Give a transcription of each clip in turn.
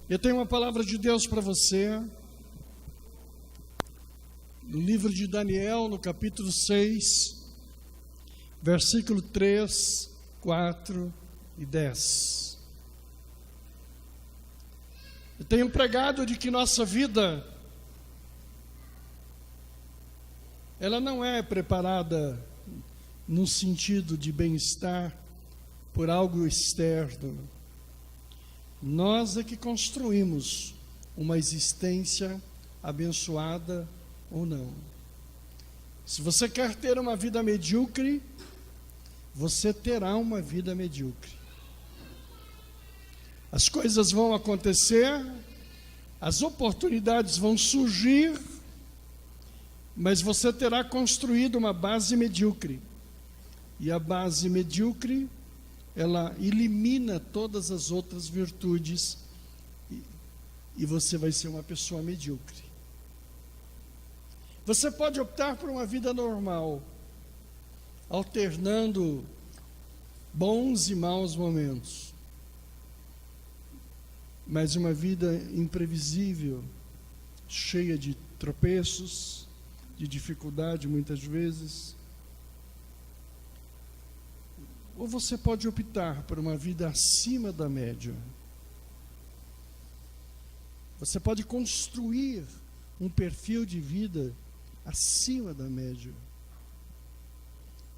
Eu tenho uma palavra de Deus para você, no livro de Daniel, no capítulo 6, versículo 3, 4 e 10. Eu tenho pregado de que nossa vida, ela não é preparada no sentido de bem-estar por algo externo. Nós é que construímos uma existência abençoada ou não. Se você quer ter uma vida medíocre, você terá uma vida medíocre. As coisas vão acontecer, as oportunidades vão surgir, mas você terá construído uma base medíocre. E a base medíocre, ela elimina todas as outras virtudes e você vai ser uma pessoa medíocre. Você pode optar por uma vida normal, alternando bons e maus momentos, mas uma vida imprevisível, cheia de tropeços, de dificuldade muitas vezes. Ou você pode optar por uma vida acima da média. Você pode construir um perfil de vida acima da média.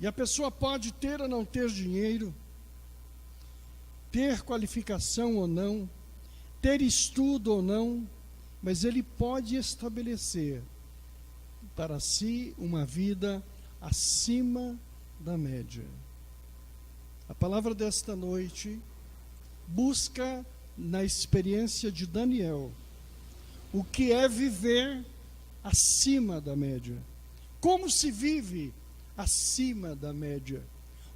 E a pessoa pode ter ou não ter dinheiro, ter qualificação ou não, ter estudo ou não, mas ele pode estabelecer para si uma vida acima da média. A palavra desta noite busca na experiência de Daniel o que é viver acima da média. Como se vive acima da média?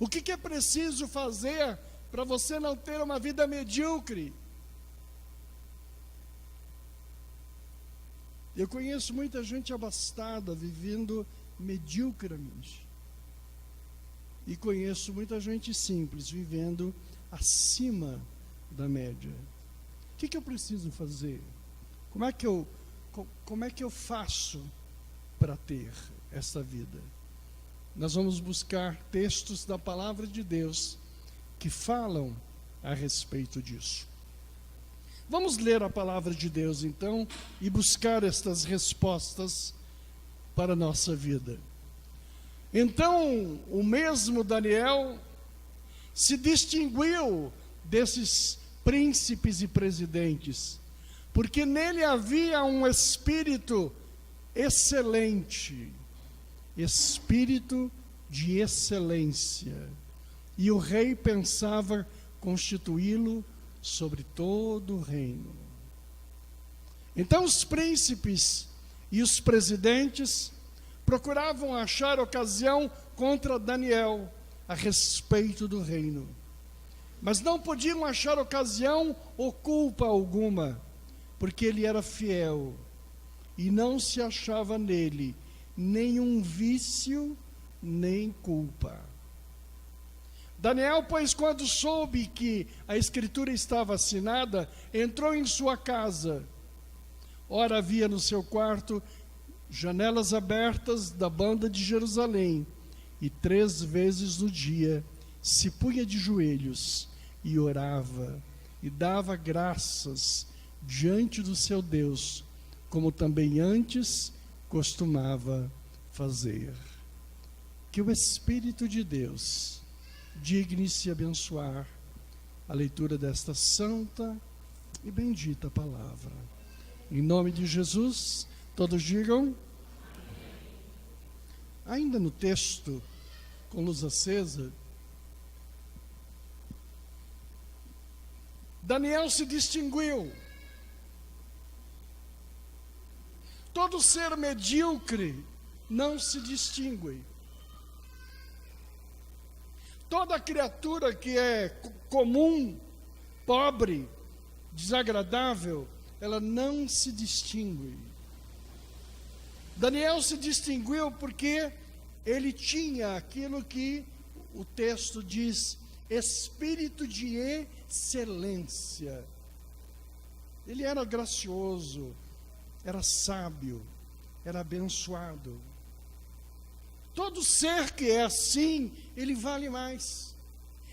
O que é preciso fazer para você não ter uma vida medíocre? Eu conheço muita gente abastada vivendo mediocremente. E conheço muita gente simples vivendo acima da média. O que eu preciso fazer? Como é que eu faço para ter essa vida? Nós vamos buscar textos da palavra de Deus que falam a respeito disso. Vamos ler a palavra de Deus então e buscar estas respostas para a nossa vida. Então, o mesmo Daniel se distinguiu desses príncipes e presidentes, porque nele havia um espírito excelente, espírito de excelência, e o rei pensava constituí-lo sobre todo o reino. Então os príncipes e os presidentes procuravam achar ocasião contra Daniel a respeito do reino, mas não podiam achar ocasião ou culpa alguma, porque ele era fiel e não se achava nele nenhum vício nem culpa. Daniel, pois, quando soube que a escritura estava assinada, entrou em sua casa. Ora, havia no seu quarto janelas abertas da banda de Jerusalém, e 3 vezes no dia se punha de joelhos e orava e dava graças diante do seu Deus, como também antes costumava fazer. Que o Espírito de Deus digne-se abençoar a leitura desta santa e bendita palavra. Em nome de Jesus, todos digam. Ainda no texto, com luz acesa, Daniel se distinguiu. Todo ser medíocre não se distingue. Toda criatura que é comum, pobre, desagradável, ela não se distingue. Daniel se distinguiu porque ele tinha aquilo que o texto diz, espírito de excelência. Ele era gracioso, era sábio, era abençoado. Todo ser que é assim, ele vale mais.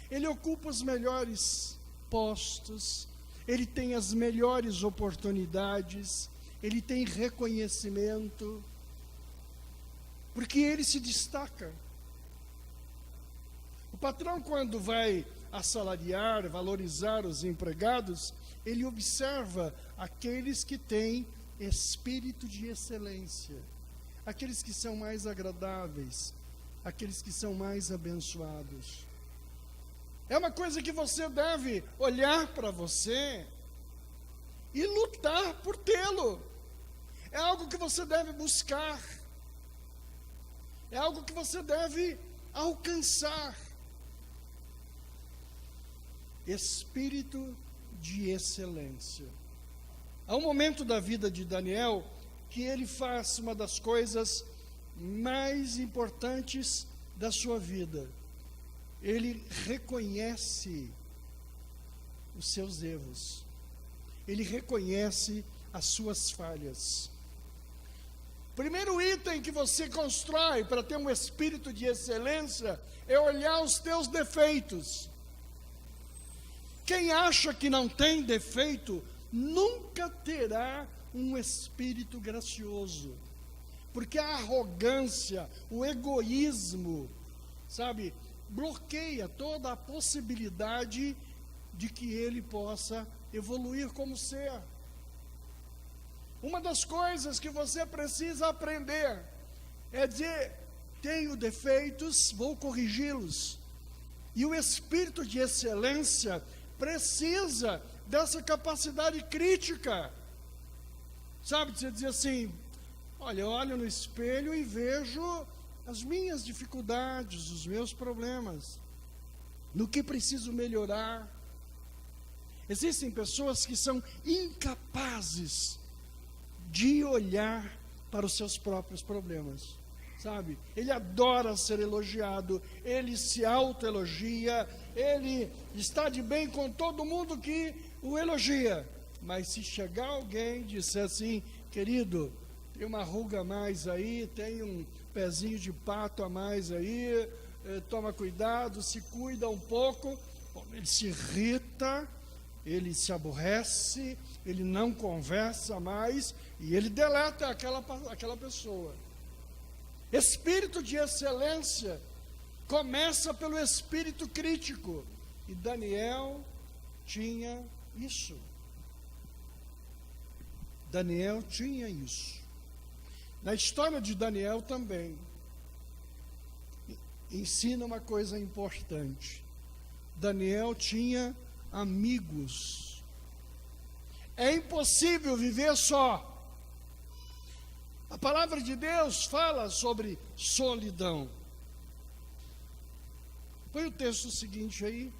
Ele ocupa os melhores postos, ele tem as melhores oportunidades, ele tem reconhecimento, porque ele se destaca. O patrão, quando vai assalariar, valorizar os empregados, ele observa aqueles que têm espírito de excelência, aqueles que são mais agradáveis, aqueles que são mais abençoados. É uma coisa que você deve olhar para você e lutar por tê-lo. É algo que você deve buscar. É algo que você deve alcançar. Espírito de excelência. Há um momento da vida de Daniel que ele faz uma das coisas mais importantes da sua vida. Ele reconhece os seus erros. Ele reconhece as suas falhas. Primeiro item que você constrói para ter um espírito de excelência é olhar os teus defeitos. Quem acha que não tem defeito, nunca terá um espírito gracioso. Porque a arrogância, o egoísmo, sabe, bloqueia toda a possibilidade de que ele possa evoluir como ser. Uma das coisas que você precisa aprender é dizer: tenho defeitos, vou corrigi-los. E o espírito de excelência precisa dessa capacidade crítica. Sabe, você dizer assim: olha, eu olho no espelho e vejo as minhas dificuldades, os meus problemas, no que preciso melhorar. Existem pessoas que são incapazes de olhar para os seus próprios problemas, sabe? Ele adora ser elogiado, ele se autoelogia, ele está de bem com todo mundo que o elogia. Mas se chegar alguém e disser assim: querido, tem uma ruga a mais aí, tem um pezinho de pato a mais aí, toma cuidado, se cuida um pouco, ele se irrita, ele se aborrece, ele não conversa mais e ele deleta aquela pessoa. Espírito de excelência começa pelo espírito crítico, e Daniel tinha isso. Daniel tinha isso. Na história de Daniel também ensina uma coisa importante. Daniel tinha amigos. É impossível viver só. A palavra de Deus fala sobre solidão. Põe o texto seguinte aí.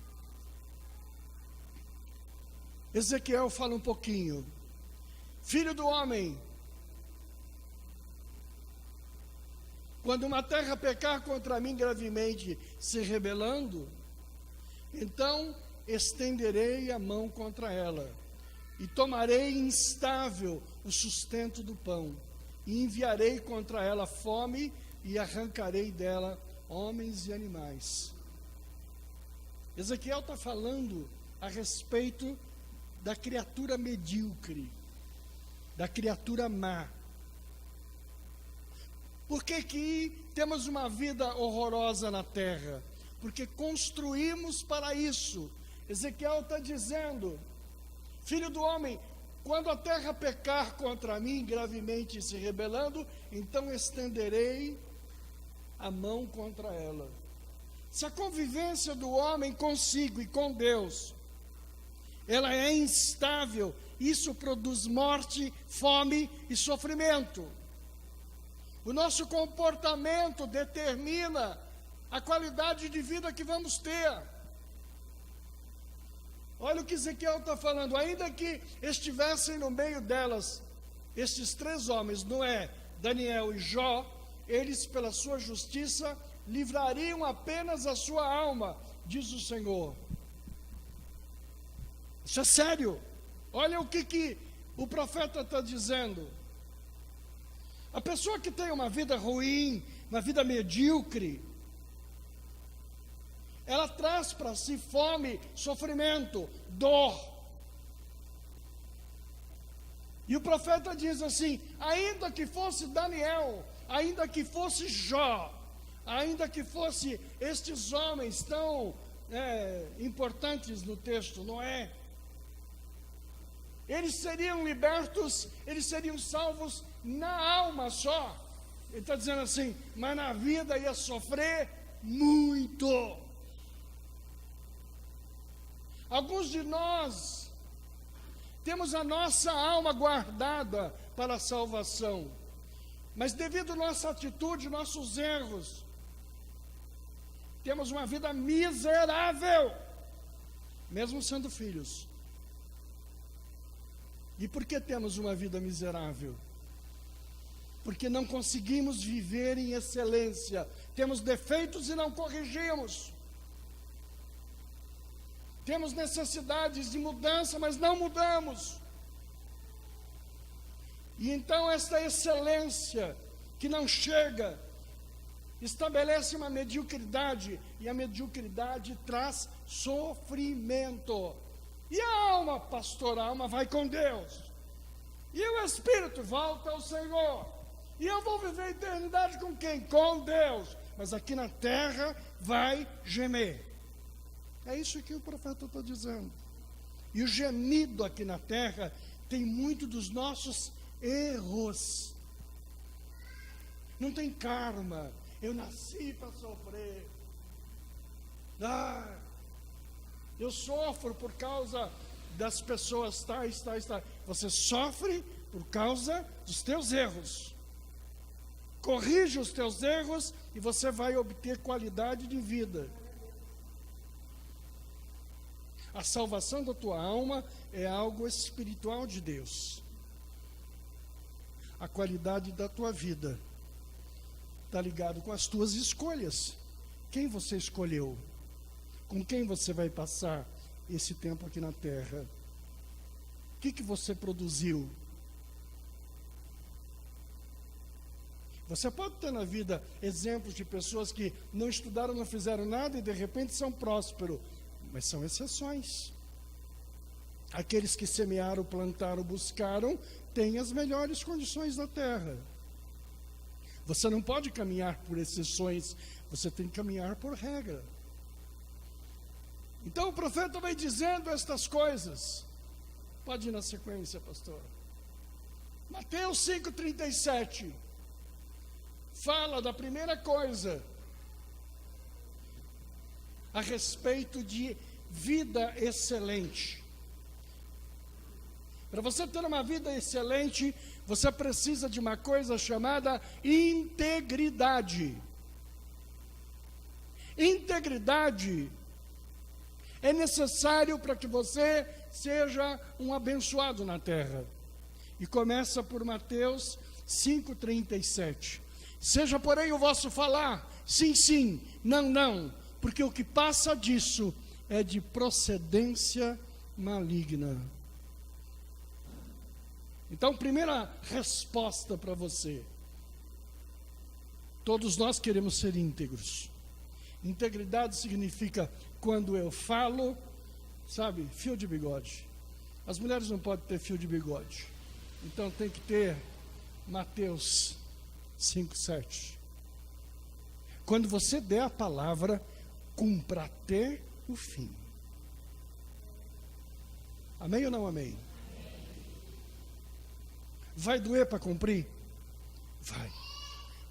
Ezequiel fala um pouquinho. Filho do homem, quando uma terra pecar contra mim gravemente, se rebelando, então estenderei a mão contra ela, e tomarei instável o sustento do pão, e enviarei contra ela fome, e arrancarei dela homens e animais. Ezequiel está falando a respeito da criatura medíocre, da criatura má. Por que temos uma vida horrorosa na terra? Porque construímos para isso. Ezequiel está dizendo: filho do homem, quando a terra pecar contra mim, gravemente se rebelando, então estenderei a mão contra ela. Se a convivência do homem consigo e com Deus, ela é instável, isso produz morte, fome e sofrimento. O nosso comportamento determina a qualidade de vida que vamos ter. Olha o que Ezequiel está falando: ainda que estivessem no meio delas estes três homens, Noé, Daniel e Jó, eles pela sua justiça livrariam apenas a sua alma, diz o Senhor. Isso é sério. Olha o que o profeta está dizendo. A pessoa que tem uma vida ruim, uma vida medíocre, ela traz para si fome, sofrimento, dor. E o profeta diz assim: ainda que fosse Daniel, ainda que fosse Jó, ainda que fosse estes homens tão importantes no texto, não é? Eles seriam libertos, eles seriam salvos na alma só. Ele está dizendo assim, mas na vida ia sofrer muito. Alguns de nós temos a nossa alma guardada para a salvação, mas devido à nossa atitude, nossos erros, temos uma vida miserável, mesmo sendo filhos. E por que temos uma vida miserável? Porque não conseguimos viver em excelência. Temos defeitos e não corrigimos. Temos necessidades de mudança, mas não mudamos. E então esta excelência que não chega, estabelece uma mediocridade, e a mediocridade traz sofrimento. E a alma, pastor, a alma vai com Deus. E o espírito volta ao Senhor. E eu vou viver a eternidade com quem? Com Deus. Mas aqui na terra vai gemer. É isso que o profeta está dizendo. E o gemido aqui na terra tem muito dos nossos erros. Não tem karma. Eu nasci para sofrer. Eu sofro por causa das pessoas tais. Você sofre por causa dos teus erros. Corrige os teus erros e você vai obter qualidade de vida. A salvação da tua alma é algo espiritual de Deus. A qualidade da tua vida está ligado com as tuas escolhas. Quem você escolheu? Com quem você vai passar esse tempo aqui na terra? O que você produziu? Você pode ter na vida exemplos de pessoas que não estudaram, não fizeram nada e de repente são prósperos, mas são exceções. Aqueles que semearam, plantaram, buscaram, têm as melhores condições da terra. Você não pode caminhar por exceções, você tem que caminhar por regra. Então o profeta vai dizendo estas coisas. Pode ir na sequência, pastor. Mateus 5,37 fala da primeira coisa a respeito de vida excelente. Para você ter uma vida excelente, você precisa de uma coisa chamada integridade. Integridade é necessário para que você seja um abençoado na terra. E começa por Mateus 5,37. Seja, porém, o vosso falar, sim, sim, não, não, porque o que passa disso é de procedência maligna. Então, primeira resposta para você. Todos nós queremos ser íntegros. Integridade significa quando eu falo, sabe, fio de bigode. As mulheres não podem ter fio de bigode. Então tem que ter Mateus 5,7. Quando você der a palavra, cumpra até o fim. Amém ou não amém? Vai doer para cumprir? Vai.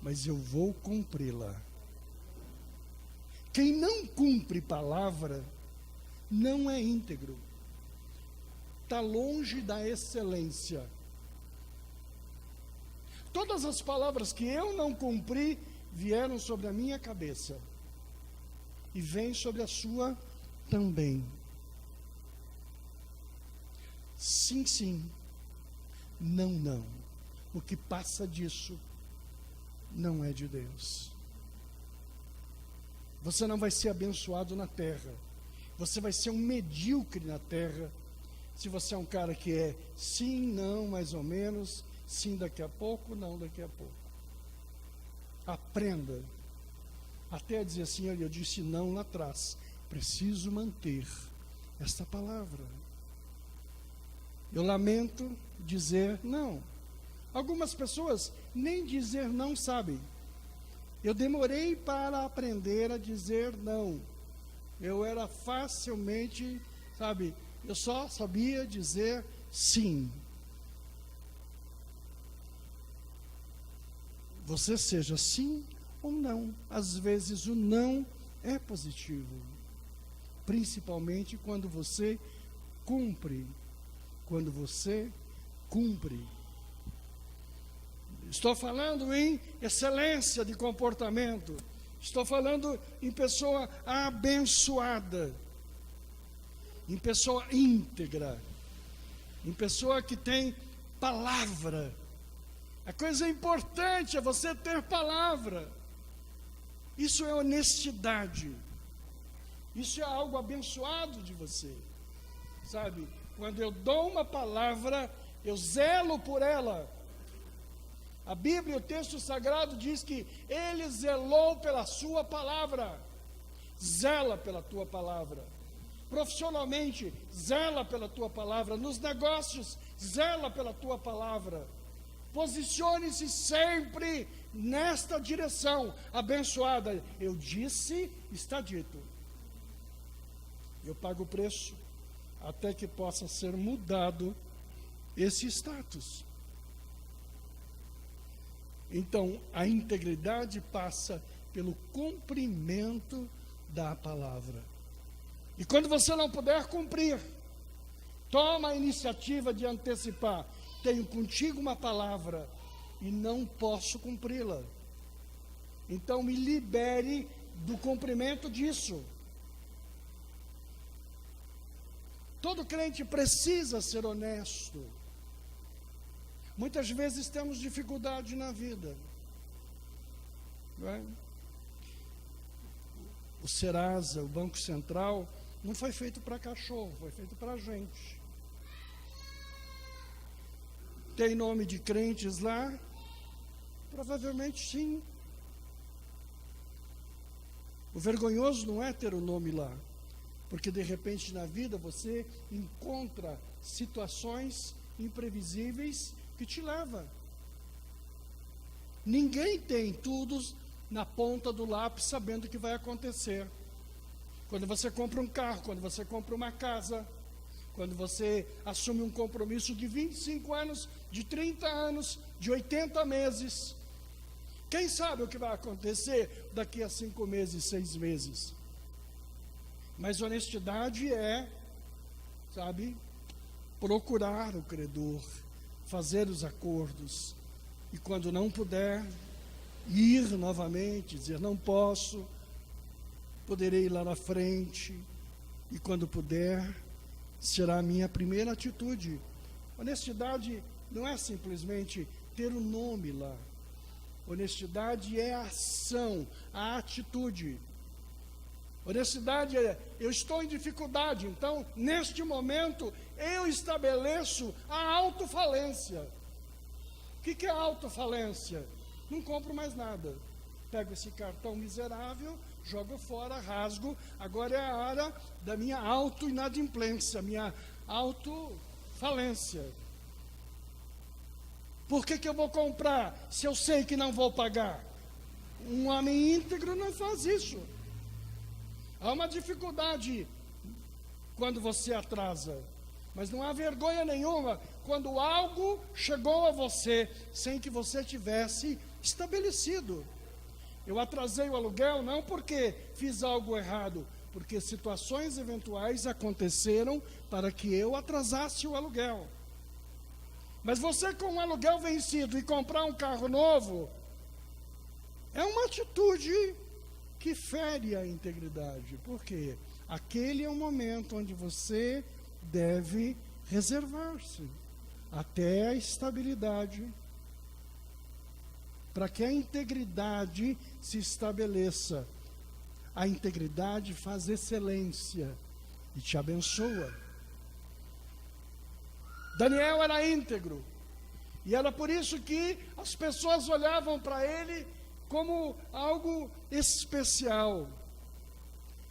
Mas eu vou cumpri-la. Quem não cumpre palavra, não é íntegro. Está longe da excelência. Todas as palavras que eu não cumpri, vieram sobre a minha cabeça. E vêm sobre a sua também. Sim, sim. Não, não. O que passa disso não é de Deus. Você não vai ser abençoado na terra. Você vai ser um medíocre na terra Se você é um cara que é sim, não, mais ou menos, sim daqui a pouco, não daqui a pouco. Aprenda até a dizer assim, olha, eu disse não lá atrás, preciso manter esta palavra. Eu lamento dizer não. Algumas pessoas nem dizer não sabem. Eu demorei para aprender a dizer não. Eu era facilmente, eu só sabia dizer sim. Você seja sim ou não. Às vezes o não é positivo. Principalmente quando você cumpre. Quando você cumpre. Estou falando em excelência de comportamento. Estou falando em pessoa abençoada. Em pessoa íntegra. Em pessoa que tem palavra. A coisa importante é você ter palavra. Isso é honestidade. Isso é algo abençoado de você. Sabe? Quando eu dou uma palavra, eu zelo por ela. A Bíblia, o texto sagrado diz que Ele zelou pela sua palavra. Zela pela tua palavra. Profissionalmente, zela pela tua palavra. Nos negócios, zela pela tua palavra. Posicione-se sempre nesta direção abençoada. Eu disse, está dito. Eu pago o preço até que possa ser mudado esse status. Então, a integridade passa pelo cumprimento da palavra. E quando você não puder cumprir, toma a iniciativa de antecipar. Tenho contigo uma palavra e não posso cumpri-la. Então, me libere do cumprimento disso. Todo crente precisa ser honesto. Muitas vezes temos dificuldade na vida. Não é? O Serasa, o Banco Central, não foi feito para cachorro, foi feito para gente. Tem nome de crentes lá? Provavelmente sim. O vergonhoso não é ter o nome lá, porque de repente na vida você encontra situações imprevisíveis que te leva. Ninguém tem tudo na ponta do lápis sabendo o que vai acontecer. Quando você compra um carro, quando você compra uma casa, quando você assume um compromisso de 25 anos, de 30 anos, de 80 meses, quem sabe o que vai acontecer daqui a 5 meses, 6 meses? Mas honestidade é, procurar o credor, fazer os acordos, e quando não puder, ir novamente, dizer não posso, poderei ir lá na frente, e quando puder, será a minha primeira atitude. Honestidade não é simplesmente ter o nome lá, honestidade é a ação, a atitude. Honestidade é, eu estou em dificuldade, então, neste momento, eu estabeleço a autofalência. O que é autofalência? Não compro mais nada. Pego esse cartão miserável, jogo fora, rasgo. Agora é a hora da minha auto-inadimplência, minha autofalência. Por que eu vou comprar se eu sei que não vou pagar? Um homem íntegro não faz isso. Há uma dificuldade quando você atrasa, mas não há vergonha nenhuma quando algo chegou a você sem que você tivesse estabelecido. Eu atrasei o aluguel não porque fiz algo errado, porque situações eventuais aconteceram para que eu atrasasse o aluguel. Mas você com um aluguel vencido e comprar um carro novo, é uma atitude que fere a integridade. Por quê? Aquele é o momento onde você deve reservar-se até a estabilidade, para que a integridade se estabeleça. A integridade faz excelência e te abençoa. Daniel era íntegro. E era por isso que as pessoas olhavam para ele como algo especial.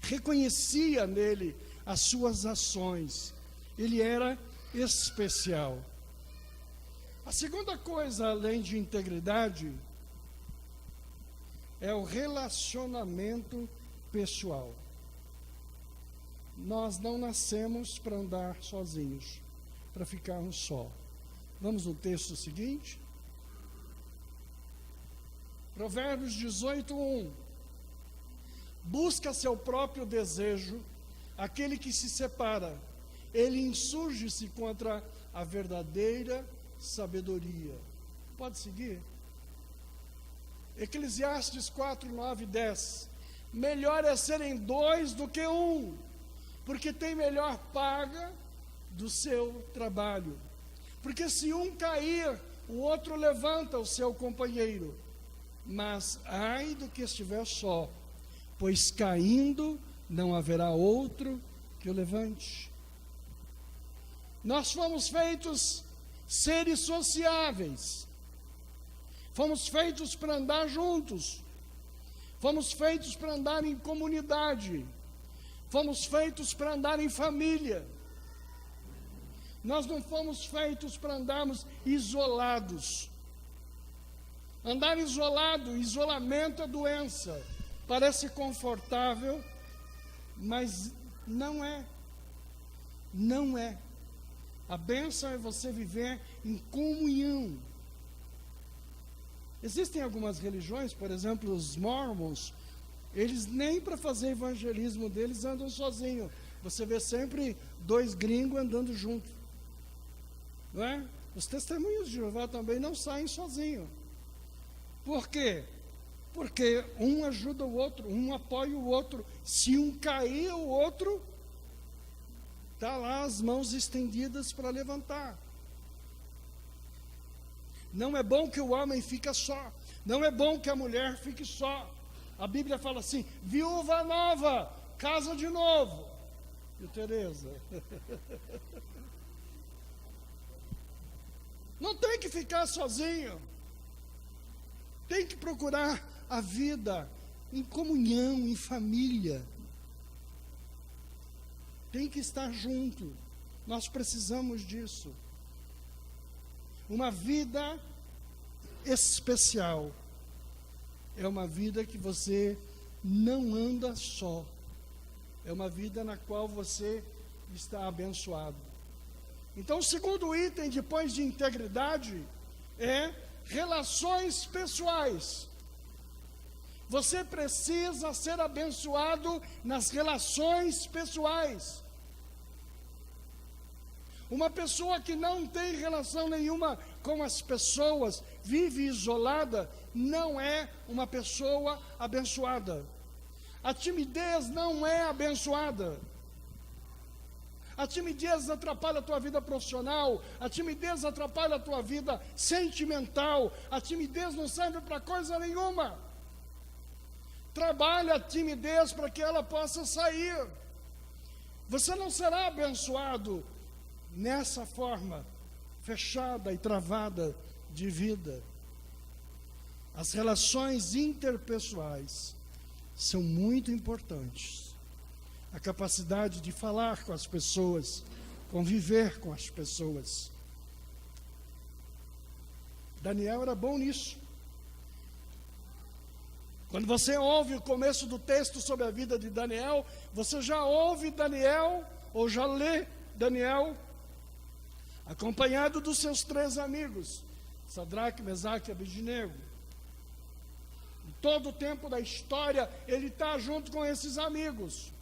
Reconhecia nele as suas ações. Ele era especial. A segunda coisa, além de integridade, é o relacionamento pessoal. Nós não nascemos para andar sozinhos, para ficarmos só. Vamos no texto seguinte? Provérbios 18:1. Busca seu próprio desejo, aquele que se separa, ele insurge-se contra a verdadeira sabedoria. Pode seguir? Eclesiastes 4, 9 e 10. Melhor é serem dois do que um, porque tem melhor paga do seu trabalho. Porque se um cair, o outro levanta o seu companheiro. Mas ai do que estiver só, pois caindo não haverá outro que o levante. Nós fomos feitos seres sociáveis. Fomos feitos para andar juntos. Fomos feitos para andar em comunidade. Fomos feitos para andar em família. Nós não fomos feitos para andarmos isolados. Andar isolado, isolamento é doença. Parece confortável, mas não é. Não é. A bênção é você viver em comunhão. Existem algumas religiões, por exemplo, os Mormons, eles nem para fazer evangelismo deles andam sozinhos. Você vê sempre dois gringos andando juntos. Não é? Os testemunhos de Jeová também não saem sozinhos. Por quê? Porque um ajuda o outro, um apoia o outro. Se um cair, o outro está lá as mãos estendidas para levantar. Não é bom que o homem fique só. Não é bom que a mulher fique só. A Bíblia fala assim: viúva nova, casa de novo. E Tereza? Não tem que ficar sozinho. Tem que procurar a vida em comunhão, em família. Tem que estar junto. Nós precisamos disso. Uma vida especial é uma vida que você não anda só. É uma vida na qual você está abençoado. Então, o segundo item, depois de integridade, é relações pessoais. Você precisa ser abençoado nas relações pessoais. Uma pessoa que não tem relação nenhuma com as pessoas, vive isolada, não é uma pessoa abençoada. A timidez não é abençoada. A timidez atrapalha a tua vida profissional, a timidez atrapalha a tua vida sentimental, a timidez não serve para coisa nenhuma. Trabalha a timidez para que ela possa sair. Você não será abençoado nessa forma fechada e travada de vida. As relações interpessoais são muito importantes. A capacidade de falar com as pessoas, conviver com as pessoas. Daniel era bom nisso. Quando você ouve o começo do texto sobre a vida de Daniel, você já ouve Daniel, ou já lê Daniel, acompanhado dos seus 3 amigos, Sadraque, Mesaque e Abednego. Em todo o tempo da história, ele está junto com esses amigos.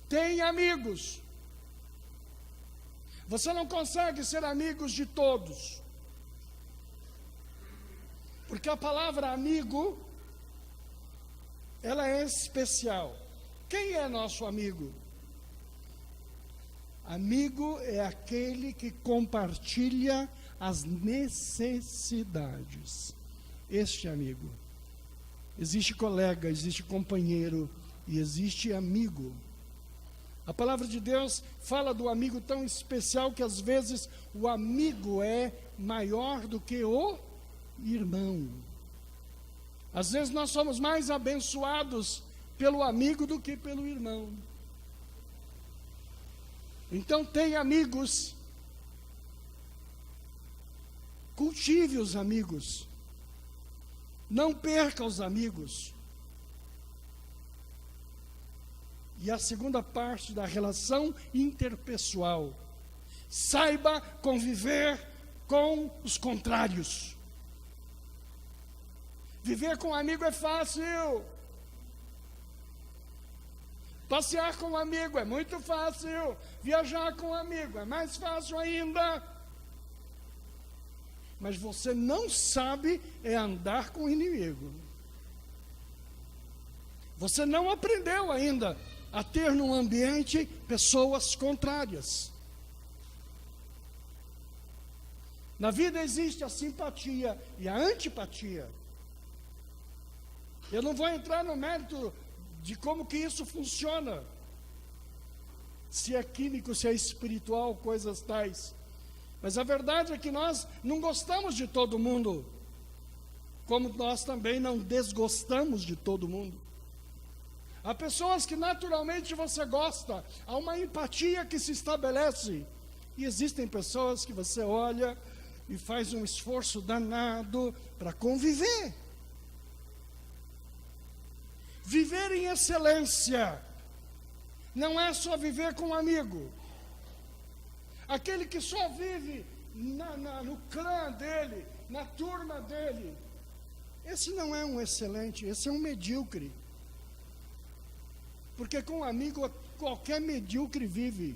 Tem amigos. Você não consegue ser amigos de todos. Porque a palavra amigo, ela é especial. Quem é nosso amigo? Amigo é aquele que compartilha as necessidades. Este amigo. Existe colega, existe companheiro e existe amigo. A palavra de Deus fala do amigo tão especial que às vezes o amigo é maior do que o irmão. Às vezes nós somos mais abençoados pelo amigo do que pelo irmão. Então tenha amigos, cultive os amigos, não perca os amigos. E a segunda parte da relação interpessoal, saiba conviver com os contrários. Viver com um amigo é fácil. Passear com um amigo é muito fácil. Viajar com um amigo é mais fácil ainda. Mas você não sabe andar com o inimigo. Você não aprendeu ainda a ter num ambiente pessoas contrárias. Na vida existe a simpatia e a antipatia. Eu não vou entrar no mérito de como que isso funciona. Se é químico, se é espiritual, coisas tais. Mas a verdade é que nós não gostamos de todo mundo, como nós também não desgostamos de todo mundo. Há pessoas que naturalmente você gosta, há uma empatia que se estabelece. E existem pessoas que você olha e faz um esforço danado para conviver. Viver em excelência não é só viver com um amigo. Aquele que só vive no clã dele, na turma dele. Esse não é um excelente, esse é um medíocre. Porque com um amigo qualquer medíocre vive.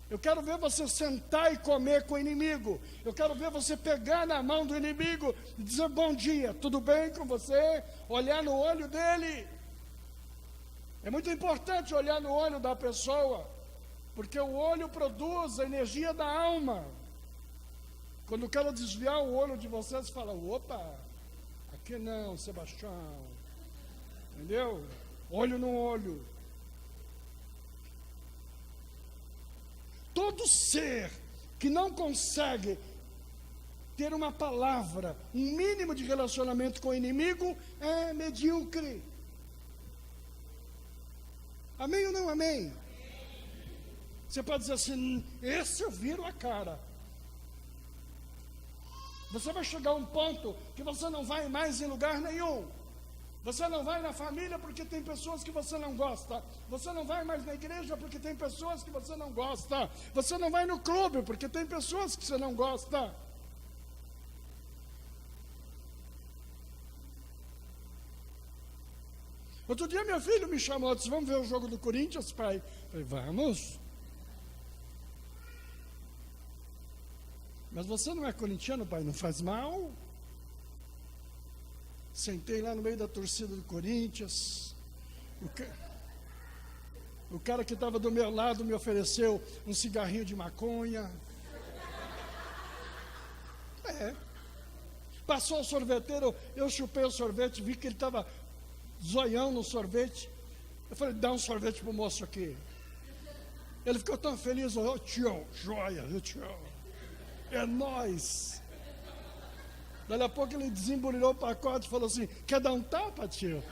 Eu quero ver você sentar e comer com o inimigo. Eu quero ver você pegar na mão do inimigo e dizer bom dia, tudo bem com você? Olhar no olho dele. É muito importante olhar no olho da pessoa, porque o olho produz a energia da alma. Quando eu quero desviar o olho de vocês, você fala, opa, aqui não, Sebastião. Entendeu? Olho no olho. Todo ser que não consegue ter uma palavra, um mínimo de relacionamento com o inimigo, é medíocre. Amém ou não amém? Você pode dizer assim, esse eu viro a cara. Você vai chegar a um ponto que você não vai mais em lugar nenhum. Você não vai na família porque tem pessoas que você não gosta. Você não vai mais na igreja porque tem pessoas que você não gosta. Você não vai no clube porque tem pessoas que você não gosta. Outro dia meu filho me chamou e disse, vamos ver o jogo do Corinthians, pai? Eu falei, vamos. Mas você não é corintiano, pai, não faz mal. Sentei lá no meio da torcida do Corinthians. O cara que estava do meu lado me ofereceu um cigarrinho de maconha. Passou o sorveteiro, eu chupei o sorvete, vi que ele estava zoião no sorvete. Eu falei, dá um sorvete pro moço aqui. Ele ficou tão feliz, tio, joia, tio. É nóis. Daí a pouco ele desembrulhou o pacote e falou assim, quer dar um tapa, tio?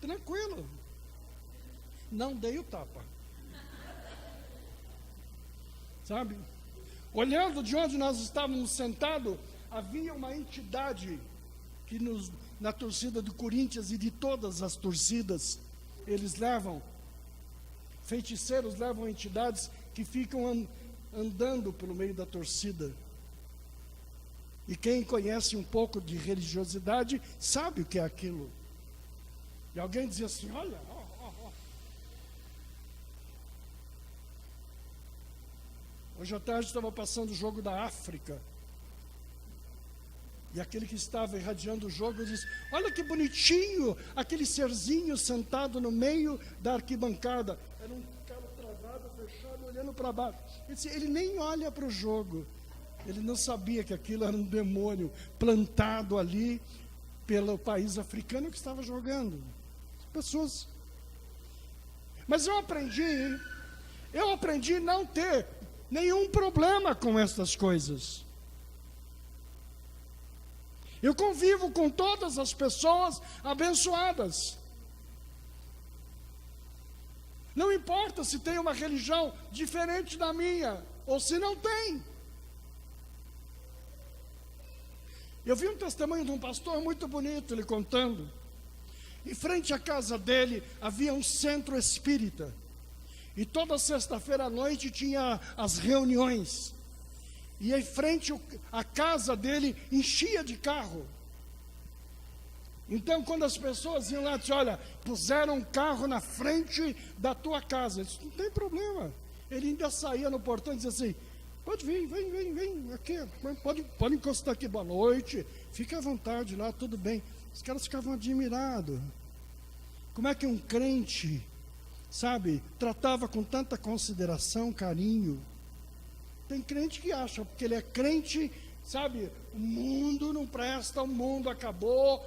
Tranquilo. Não dei o tapa. Sabe? Olhando de onde nós estávamos sentados, havia uma entidade que na torcida do Corinthians e de todas as torcidas, eles levam, feiticeiros levam entidades que ficam andando pelo meio da torcida. E quem conhece um pouco de religiosidade sabe o que é aquilo. E alguém dizia assim, olha, Hoje à tarde estava passando o jogo da África. E aquele que estava irradiando o jogo disse, olha que bonitinho, aquele serzinho sentado no meio da arquibancada. Era um cara travado, fechado, olhando para baixo. Ele disse, ele nem olha para o jogo. Ele não sabia que aquilo era um demônio plantado ali pelo país africano que estava jogando. Pessoas. Mas eu aprendi não ter nenhum problema com essas coisas. Eu convivo com todas as pessoas abençoadas. Não importa se tem uma religião diferente da minha, ou se não tem. Eu vi um testemunho de um pastor muito bonito, ele contando. Em frente à casa dele havia um centro espírita. E toda sexta-feira à noite tinha as reuniões. E em frente à casa dele enchia de carro. Então, quando as pessoas iam lá, diziam, olha, puseram um carro na frente da tua casa. Eu disse, não tem problema. Ele ainda saía no portão e dizia assim, pode vir, vem, aqui, pode encostar aqui, boa noite, fica à vontade lá, tudo bem. Os caras ficavam admirados. Como é que um crente, sabe, tratava com tanta consideração, carinho. Tem crente que acha, porque ele é crente, sabe, o mundo não presta, o mundo acabou.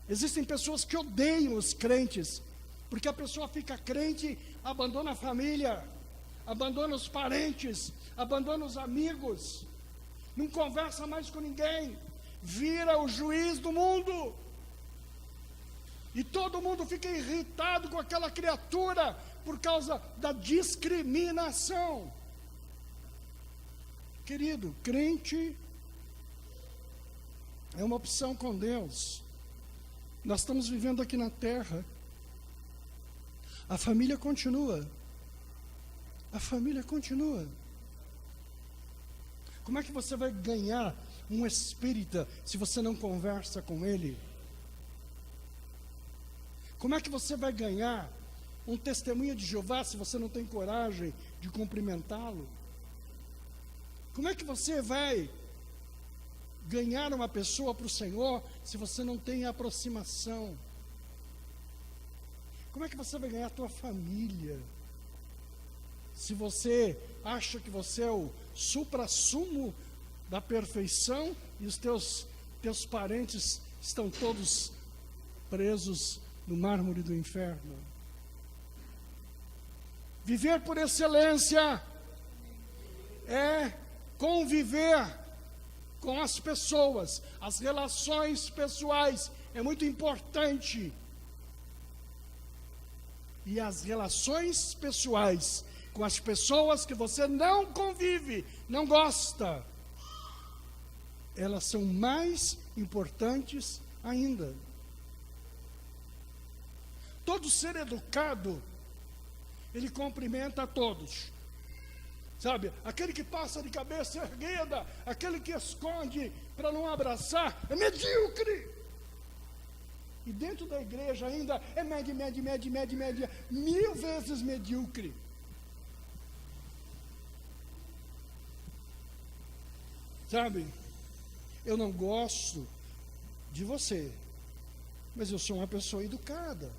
Existem pessoas que odeiam os crentes, porque a pessoa fica crente, abandona a família, abandona os parentes, abandona os amigos, não conversa mais com ninguém, vira o juiz do mundo. E todo mundo fica irritado com aquela criatura por causa da discriminação. Querido, crente é uma opção com Deus. Nós estamos vivendo aqui na terra. A família continua. A família continua. Como é que você vai ganhar um espírita se você não conversa com ele? Como é que você vai ganhar um testemunho de Jeová se você não tem coragem de cumprimentá-lo? Como é que você vai ganhar uma pessoa para o Senhor se você não tem aproximação? Como é que você vai ganhar a tua família se você acha que você é o suprassumo da perfeição e os teus parentes estão todos presos no mármore do inferno? Viver por excelência é conviver com as pessoas, as relações pessoais, é muito importante. E as relações pessoais com as pessoas que você não convive, não gosta, elas são mais importantes ainda. Todo ser educado, ele cumprimenta a todos. Sabe, aquele que passa de cabeça erguida, aquele que esconde para não abraçar, é medíocre. E dentro da igreja ainda é média, 1000 vezes medíocre. Sabe, eu não gosto de você, mas eu sou uma pessoa educada.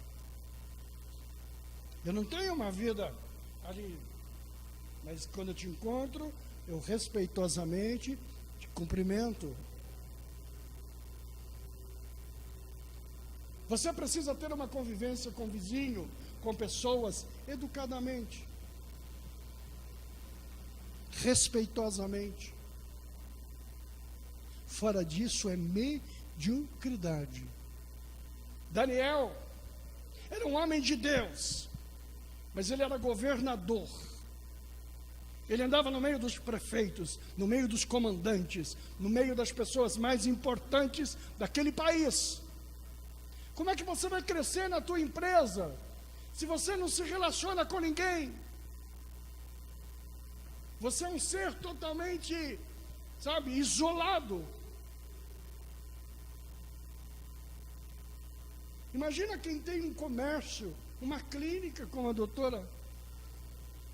Eu não tenho uma vida ali, mas quando eu te encontro, eu respeitosamente te cumprimento. Você precisa ter uma convivência com o vizinho, com pessoas, educadamente, respeitosamente. Fora disso é mediocridade. Daniel era um homem de Deus, mas ele era governador. Ele andava no meio dos prefeitos, no meio dos comandantes, no meio das pessoas mais importantes daquele país. Como é que você vai crescer na tua empresa se você não se relaciona com ninguém? Você é um ser totalmente, sabe, isolado. Imagina quem tem um comércio, uma clínica como a doutora.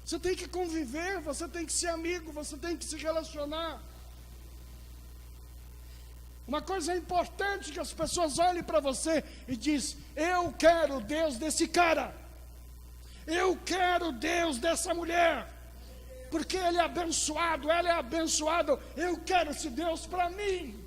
Você tem que conviver, você tem que ser amigo, você tem que se relacionar. Uma coisa importante que as pessoas olhem para você e dizem: eu quero o Deus desse cara, eu quero o Deus dessa mulher, porque ele é abençoado, ela é abençoada, eu quero esse Deus para mim.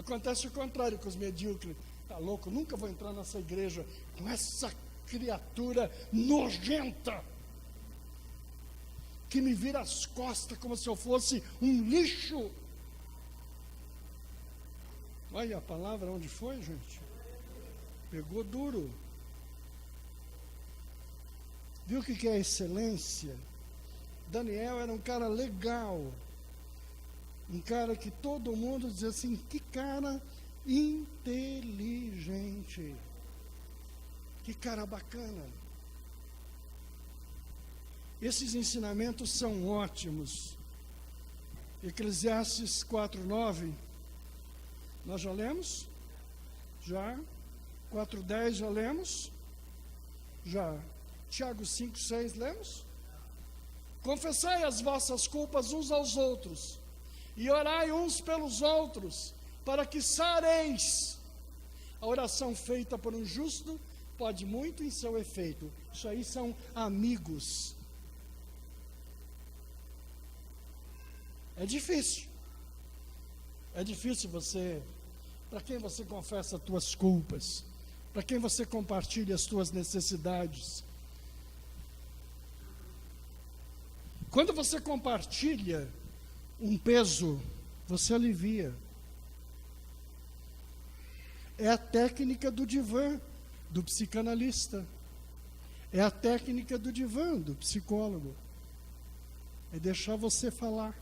Acontece o contrário com os medíocres. Tá louco, nunca vou entrar nessa igreja com essa criatura nojenta que me vira as costas como se eu fosse um lixo. Olha a palavra onde foi, gente. Pegou duro. Viu o que é excelência? Daniel era um cara legal. Um cara que todo mundo dizia assim, que cara inteligente. Que cara bacana. Esses ensinamentos são ótimos. Eclesiastes 4:9, nós já lemos? Já. 4:10 já lemos? Já. Tiago 5:6 lemos? Confessai as vossas culpas uns aos outros, e orai uns pelos outros, para que sareis. A oração feita por um justo pode muito em seu efeito. Isso aí são amigos. É difícil. É difícil para quem você confessa as tuas culpas, para quem você compartilha as tuas necessidades. Quando você compartilha um peso, você alivia. É a técnica do divã, do psicanalista. É a técnica do divã, do psicólogo. É deixar você falar.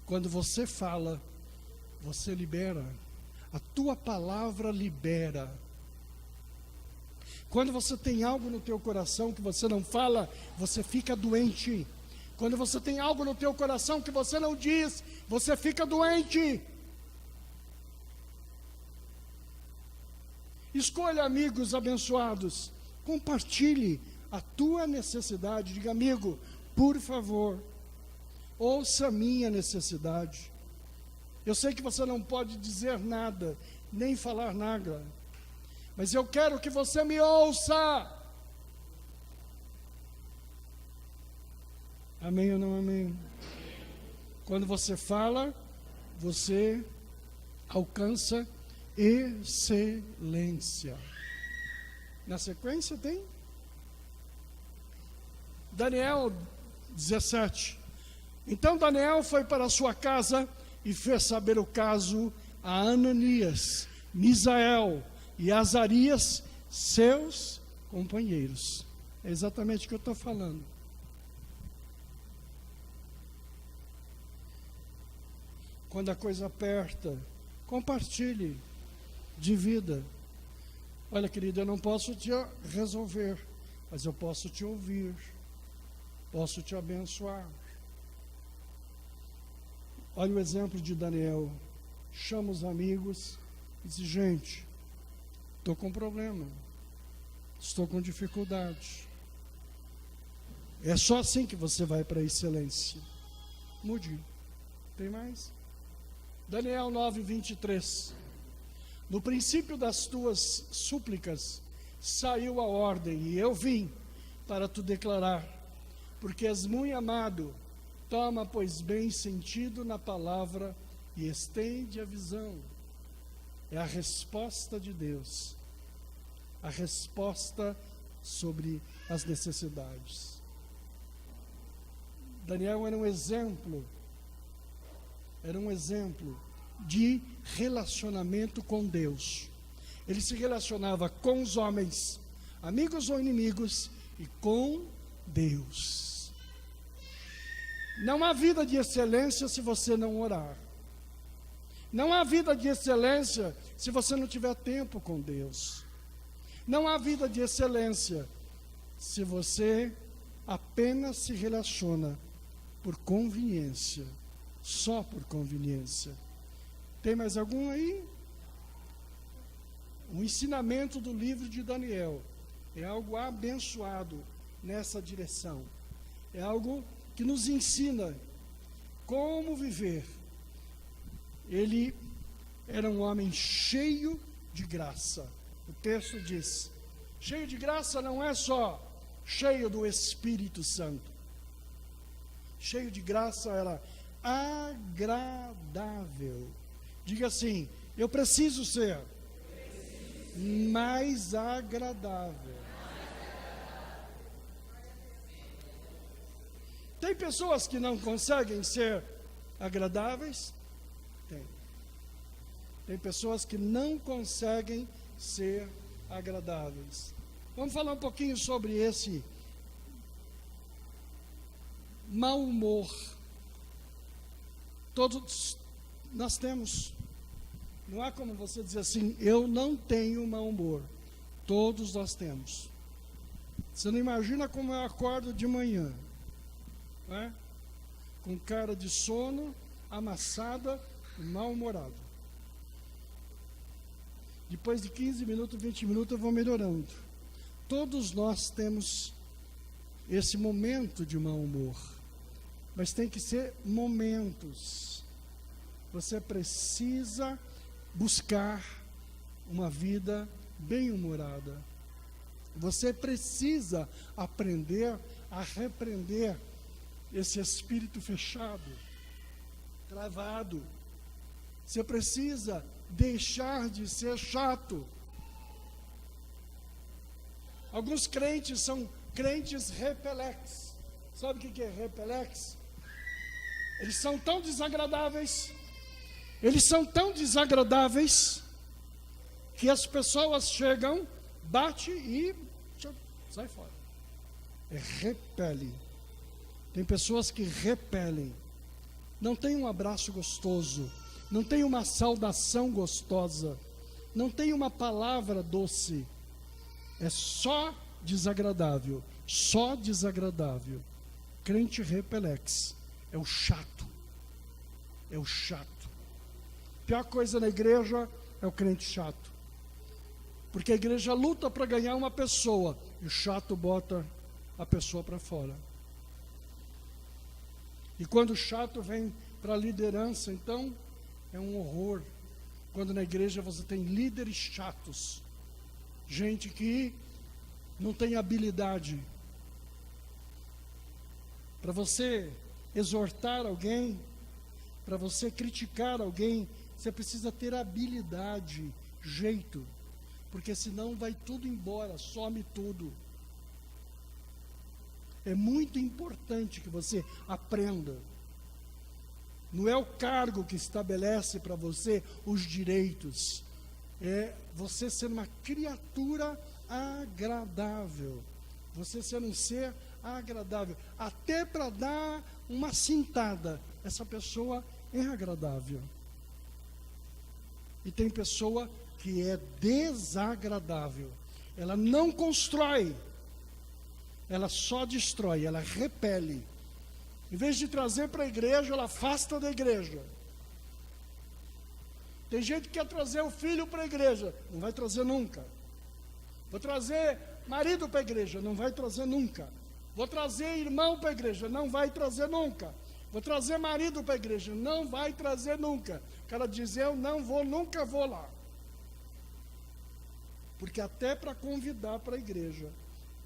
Quando você fala, você libera. A tua palavra libera. Quando você tem algo no teu coração que você não fala, você fica doente. Quando você tem algo no teu coração que você não diz, você fica doente. Escolha amigos abençoados. Compartilhe a tua necessidade. Diga, amigo, por favor, ouça a minha necessidade. Eu sei que você não pode dizer nada, nem falar nada, mas eu quero que você me ouça. Amém ou não amém? Quando você fala, você alcança excelência. Na sequência tem Daniel 17. Então Daniel foi para a sua casa e fez saber o caso a Ananias, Misael e Azarias, seus companheiros. É exatamente o que eu estou falando. Quando a coisa aperta, compartilhe, divida. Olha, querido, eu não posso te resolver, mas eu posso te ouvir, posso te abençoar. Olha o exemplo de Daniel. Chama os amigos e diz, gente, estou com problema, estou com dificuldade. É só assim que você vai para a excelência. Mude. Tem mais? Daniel 9:23. No princípio das tuas súplicas saiu a ordem, e eu vim para te declarar, porque és muito amado. Toma, pois, bem sentido na palavra e estende a visão. É a resposta de Deus. A resposta sobre as necessidades. Daniel era um exemplo de relacionamento com Deus. Ele se relacionava com os homens, amigos ou inimigos, e com Deus. Não há vida de excelência se você não orar. Não há vida de excelência se você não tiver tempo com Deus. Não há vida de excelência se você apenas se relaciona por conveniência, só por conveniência. Tem mais algum aí? O ensinamento do livro de Daniel é algo abençoado nessa direção. É algo que nos ensina como viver. Ele era um homem cheio de graça. O texto diz, cheio de graça não é só cheio do Espírito Santo. Cheio de graça era agradável Diga assim: eu preciso ser mais agradável. Tem pessoas que não conseguem ser agradáveis? Tem pessoas que não conseguem ser agradáveis. Vamos falar um pouquinho sobre esse mau humor. Todos nós temos. Não há como você dizer assim: eu não tenho mau humor. Todos nós temos. Você não imagina como eu acordo de manhã, né? Com cara de sono, amassada, mal-humorado. Depois de 15 minutos, 20 minutos, eu vou melhorando. Todos nós temos esse momento de mau humor. Mas tem que ser momentos. Você precisa buscar uma vida bem-humorada. Você precisa aprender a repreender esse espírito fechado, travado. Você precisa deixar de ser chato. Alguns crentes são crentes repelex. Sabe o que é repelex? Eles são tão desagradáveis, que as pessoas chegam, bate e sai fora. Repele. Tem pessoas que repelem. Não tem um abraço gostoso, não tem uma saudação gostosa, não tem uma palavra doce. É só desagradável, só desagradável. Crente repelex, é o chato. É o chato. A pior coisa na igreja é o crente chato. Porque a igreja luta para ganhar uma pessoa, e o chato bota a pessoa para fora. E quando o chato vem para a liderança, então, é um horror. Quando na igreja você tem líderes chatos, gente que não tem habilidade. Para você exortar alguém, para você criticar alguém, você precisa ter habilidade, jeito, porque senão vai tudo embora, some tudo. É muito importante que você aprenda. Não é o cargo que estabelece para você os direitos. É você ser uma criatura agradável. Você ser um ser agradável. Até para dar uma cintada, essa pessoa é agradável. E tem pessoa que é desagradável. Ela não constrói. Ela só destrói, ela repele. Em vez de trazer para a igreja, ela afasta da igreja. Tem gente que quer trazer o filho para a igreja, não vai trazer nunca. Vou trazer marido para a igreja, não vai trazer nunca. Vou trazer irmão para a igreja, não vai trazer nunca. Vou trazer marido para a igreja, não vai trazer nunca. O cara diz: eu não vou, nunca vou lá. Porque até para convidar para a igreja,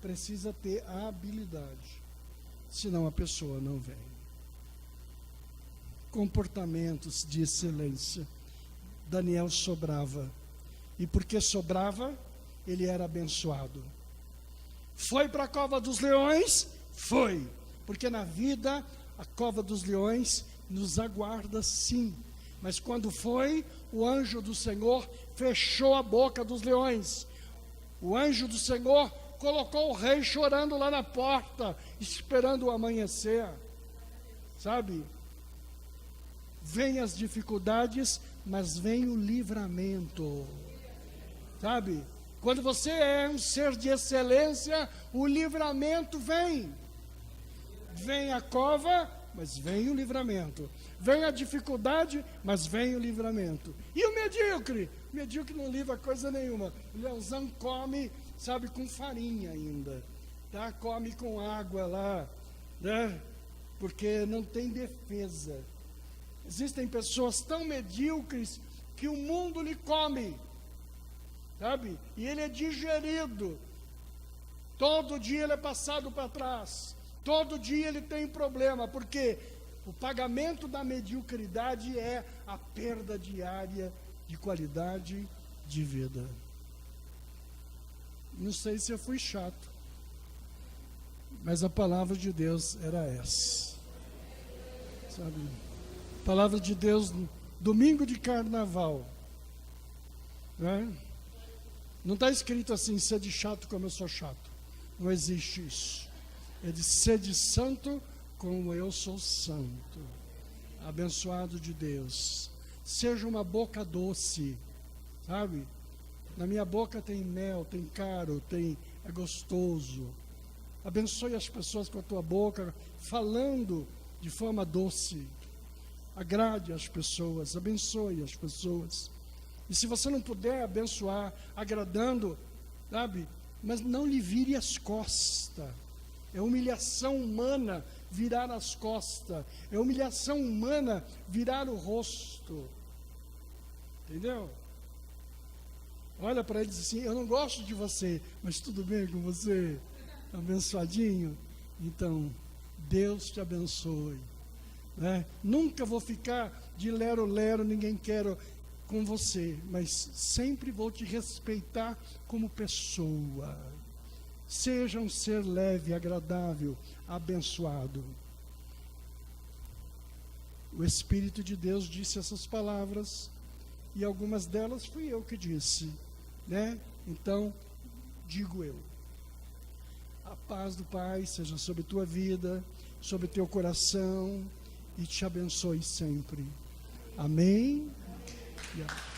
precisa ter a habilidade, senão a pessoa não vem. Comportamentos de excelência. Daniel sobrava, e porque sobrava, ele era abençoado. Foi para a cova dos leões? Foi, porque na vida a cova dos leões nos aguarda sim, mas quando foi, o anjo do Senhor fechou a boca dos leões. O anjo do Senhor colocou o rei chorando lá na porta, esperando o amanhecer. Sabe? Vêm as dificuldades, mas vem o livramento. Sabe? Quando você é um ser de excelência, o livramento vem. Vem a cova, mas vem o livramento. Vem a dificuldade, mas vem o livramento. E o medíocre? O medíocre não livra coisa nenhuma. O leãozão come, sabe, com farinha ainda, tá? Come com água lá, né? Porque não tem defesa. Existem pessoas tão medíocres que o mundo lhe come, sabe? E ele é digerido. Todo dia ele é passado para trás. Todo dia ele tem problema, porque O pagamento da mediocridade é a perda diária de qualidade de vida. Não sei se eu fui chato, mas a palavra de Deus era essa. Sabe? A palavra de Deus, domingo de carnaval. Né? Não está escrito assim, sede chato como eu sou chato. Não existe isso. É de sede santo como eu sou santo. Abençoado de Deus. Seja uma boca doce, sabe? Na minha boca tem mel, tem caro, é gostoso. Abençoe as pessoas com a tua boca, falando de forma doce. Agrade as pessoas, abençoe as pessoas. E se você não puder abençoar, agradando, sabe? Mas não lhe vire as costas. É humilhação humana virar as costas. É humilhação humana virar o rosto. Entendeu? Olha para ele e diz assim, eu não gosto de você, mas tudo bem com você? Abençoadinho? Então, Deus te abençoe. Né? Nunca vou ficar de lero-lero, ninguém quer com você, mas sempre vou te respeitar como pessoa. Seja um ser leve, agradável, abençoado. O Espírito de Deus disse essas palavras, e algumas delas fui eu que disse, né? Então, digo eu, a paz do Pai seja sobre tua vida, sobre teu coração, e te abençoe sempre. Amém? Yeah.